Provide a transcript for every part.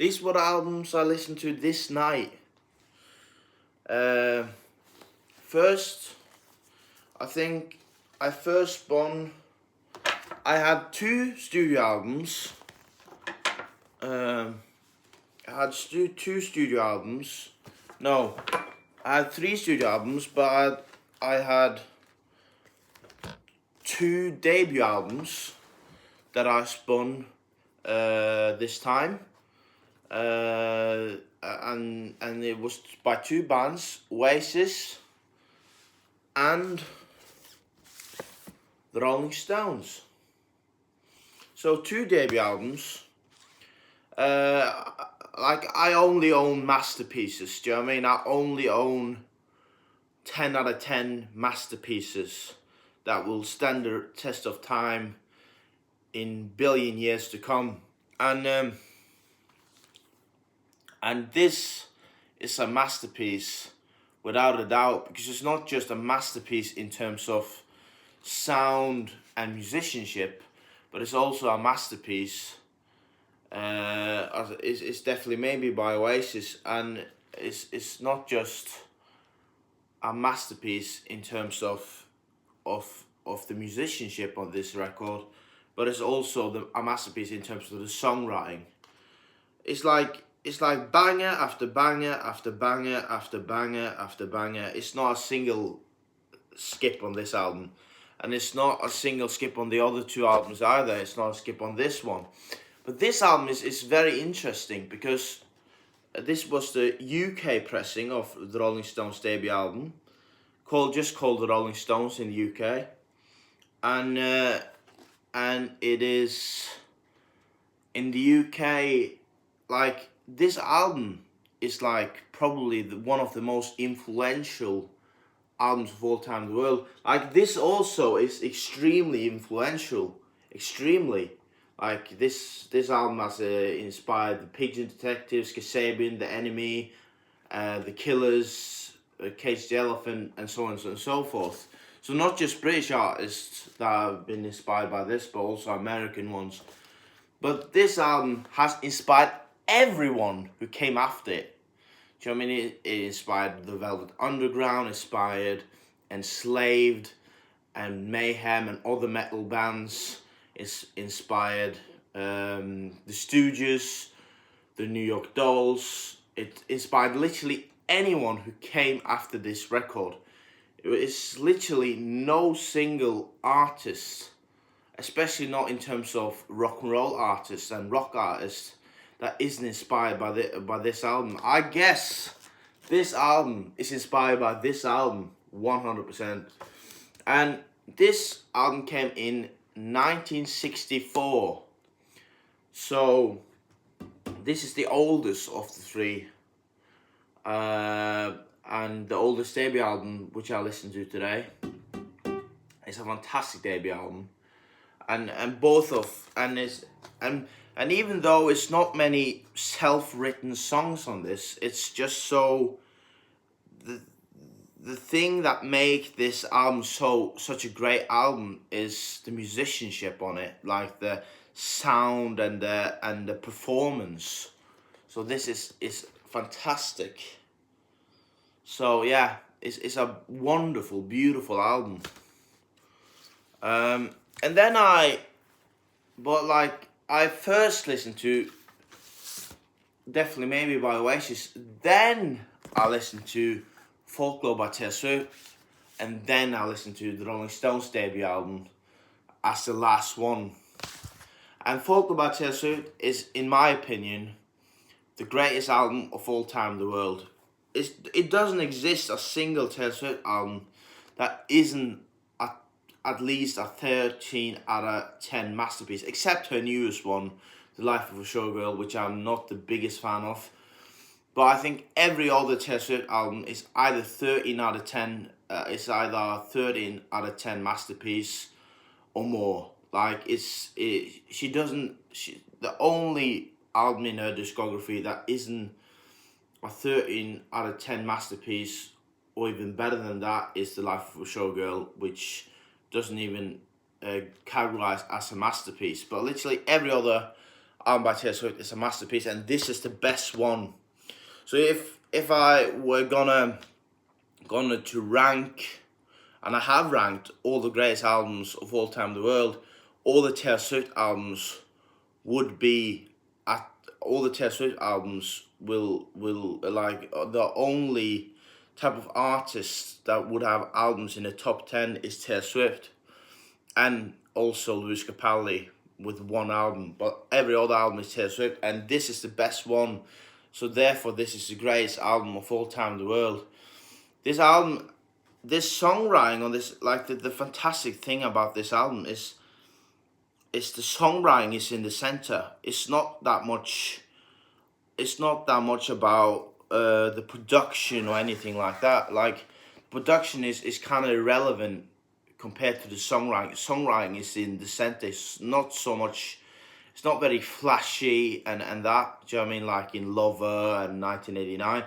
These were the albums I listened to this night. First, I think I first spun. I had two studio albums. Two studio albums. No, I had three studio albums, but I had two debut albums that I spun this time. And it was by two bands, Oasis and the Rolling Stones. So two debut albums. I only own masterpieces. Do you know what I mean? I only own 10 out of 10 masterpieces that will stand the test of time in billion years to come. And this is a masterpiece without a doubt, because it's not just a masterpiece in terms of sound and musicianship, but it's also a masterpiece. It's definitely maybe by Oasis, and it's not just a masterpiece in terms of the musicianship on this record, but it's also a masterpiece in terms of the songwriting. It's like banger after banger after banger after banger after banger. It's not a single skip on this album, and it's not a single skip on the other two albums either. It's not a skip on this one. But this album is very interesting because this was the UK pressing of the Rolling Stones debut album, called the Rolling Stones in the UK, and it is in the UK, like, this album is like probably one of the most influential albums of all time in the world. Like, this also is extremely influential, extremely. Like, this album has inspired the Pigeon Detectives, Kasabian, The Enemy, The Killers, Cage the Elephant, and so on and so forth. So not just British artists that have been inspired by this, but also American ones. But this album has inspired everyone who came after it. Do you know what I mean? It inspired the Velvet Underground, inspired Enslaved and Mayhem and other metal bands. It's inspired the Stooges, the New York Dolls. It inspired literally anyone who came after this record. It's literally no single artist, especially not in terms of rock and roll artists and rock artists, that isn't inspired by this album. I guess this album is inspired by this album 100%. And this album came in 1964. So this is the oldest of the three. And the oldest debut album, which I listened to today. It's a fantastic debut album. And even though it's not many self-written songs on this, it's just so the thing that make this album such a great album is the musicianship on it, like the sound and the performance. So this is fantastic. So yeah, it's a wonderful, beautiful album. And then I first listened to definitely maybe by Oasis, then I listened to Folklore by Taylor Swift, and then I listened to the Rolling Stones debut album as the last one. And Folklore by Taylor Swift is, in my opinion, the greatest album of all time in the world. It doesn't exist a single Taylor Swift album that isn't at least a 13 out of 10 masterpiece, except her newest one, The Life of a Showgirl, which I'm not the biggest fan of. But I think every other Taylor Swift album is either 13 out of 10, it's either a 13 out of 10 masterpiece or more. Like, the only album in her discography that isn't a 13 out of 10 masterpiece, or even better than that, is The Life of a Showgirl, which doesn't even categorize as a masterpiece. But literally every other album by Taylor Swift is a masterpiece, and this is the best one. So if I were gonna to rank, and I have ranked all the greatest albums of all time in the world, all the Taylor Swift albums would be at all the Taylor Swift albums will like the only type of artist that would have albums in the top 10 is Taylor Swift, and also Lewis Capaldi with one album, but every other album is Taylor Swift, and this is the best one. So therefore, this is the greatest album of all time in the world. This album, this songwriting on this, like the fantastic thing about this album is the songwriting is in the center. It's not that much. It's not that much about the production or anything like that. Like, production is kind of irrelevant compared to the songwriting. Songwriting is in the center. It's not so much. It's not very flashy and that. Do you know what I mean? Like in Lover and 1989,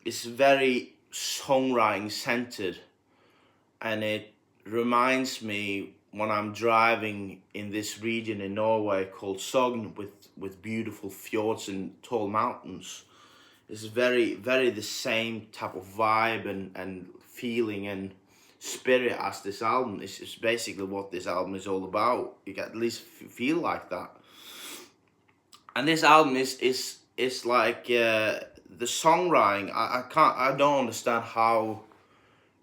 it's very songwriting centered, and it reminds me when I'm driving in this region in Norway called Sogn with beautiful fjords and tall mountains. It's very, very the same type of vibe and feeling and spirit as this album. It's basically what this album is all about. You can at least feel like that. And this album is like the songwriting. I don't understand how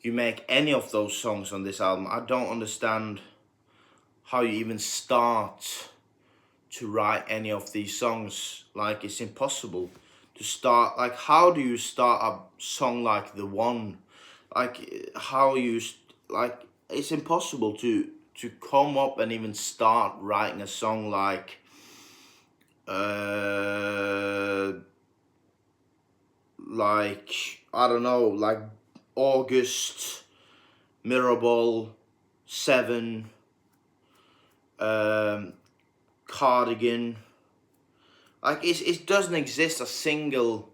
you make any of those songs on this album. I don't understand how you even start to write any of these songs. Like, it's impossible to start. Like, how do you start a song like The One? Like, how you like, it's impossible to come up and even start writing a song like I don't know, like August, Mirrorball, Seven, Cardigan. Like, it doesn't exist a single,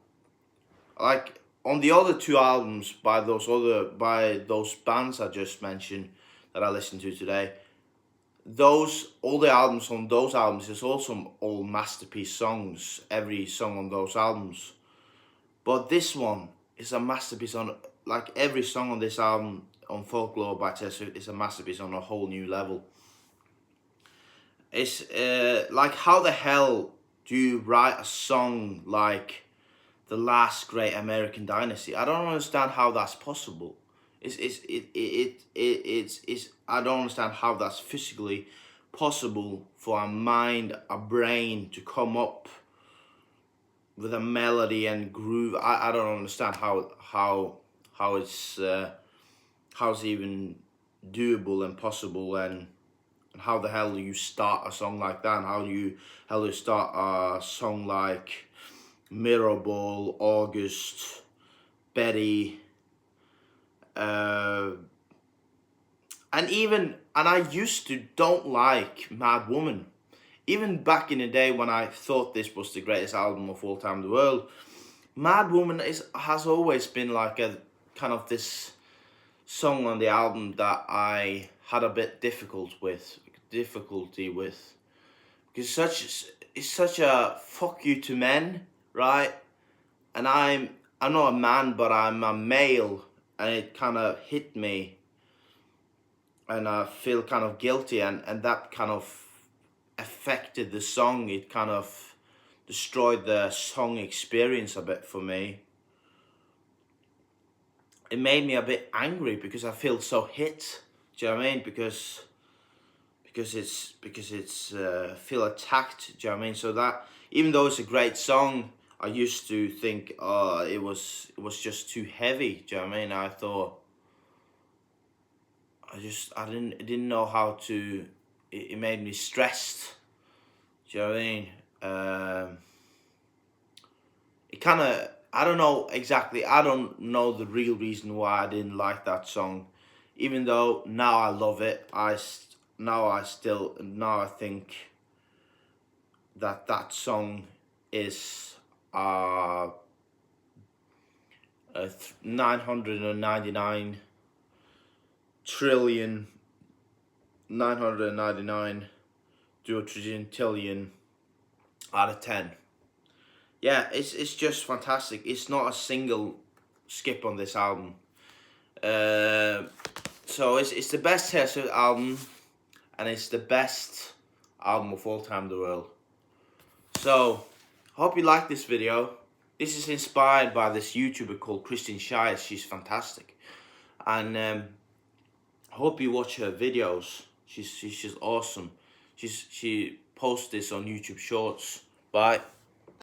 like, on the other two albums by those bands I just mentioned that I listened to today. All the albums on those albums is also all masterpiece songs. Every song on those albums, but this one is a masterpiece on, like, every song on this album on Folklore by Taylor Swift is a masterpiece on a whole new level. It's like, how the hell do you write a song like The Last Great American Dynasty? I don't understand how that's possible. I don't understand how that's physically possible for a mind, a brain to come up with a melody and groove. I don't understand how it's even doable and possible, and how the hell do you start a song like that, and how do you start a song like Mirrorball, August, Betty, and I used to don't like Mad Woman. Even back in the day when I thought this was the greatest album of all time in the world, Mad Woman has always been like a kind of this song on the album that I had a bit difficulty with, because it's such a fuck you to men, right? And I'm not a man, but I'm a male, and it kind of hit me, and I feel kind of guilty, and that kind of affected the song. It kind of destroyed the song experience a bit for me. It made me a bit angry because I feel so hit. Do you know what I mean? Because it's feel attacked. Do you know what I mean? So that, even though it's a great song, I used to think, it was just too heavy. Do you know what I mean? I thought, I didn't know how to. It made me stressed. Do you know what I mean? It kind of, I don't know exactly. I don't know the real reason why I didn't like that song, even though now I love it. Now I think that song is 999 trillion 999 duotrigintillion out of 10. Yeah, it's just fantastic. It's not a single skip on this album. So it's the best Taylor Swift album, and it's the best album of all time in the world. So, hope you like this video. This is inspired by this YouTuber called Christian Shires. She's fantastic, and hope you watch her videos. She's just awesome. She posts this on YouTube Shorts. Bye.